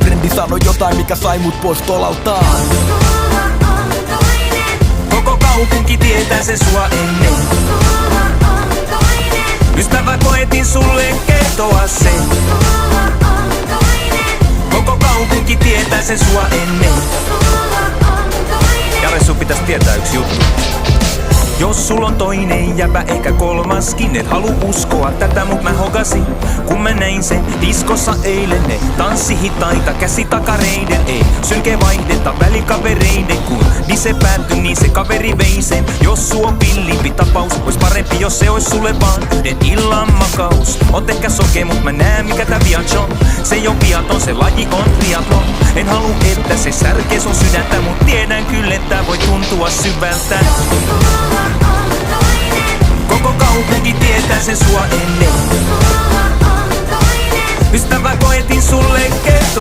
Frendi sanoi jotain, mikä sai mut pois tolaltaan. Koko kaupunki tietää sen sua ennen. Ystävä, koetin sulle kertoa sen. Koko kaupunki tietää sen sua ennen. Jare, sun pitäis tietää yksi juttu. Jos sul on toinen jäbä, ehkä kolmaskin, et halu uskoa tätä, mut mä hokasin, kun mä näin sen diskossa eilen. Ne tanssi hitaita käsitakareiden, ei synke vaihdeta välikavereiden. Kun se päättyi, niin se kaveri vei sen. Jos suu on pillimpi tapaus, ois parempi jos se ois sulle vaan yhden illan makaus. Oot ehkä soke, mut mä näen mikä tää viats on. Se ei oo viaton, se laji on triathlon. En halu että se särkee sun sydäntä, mut tiedän kyllä että voi tuntua syvältä. Koko kaupunki tietää sen sua ennen. Ystävä, koetin sulle kertoa.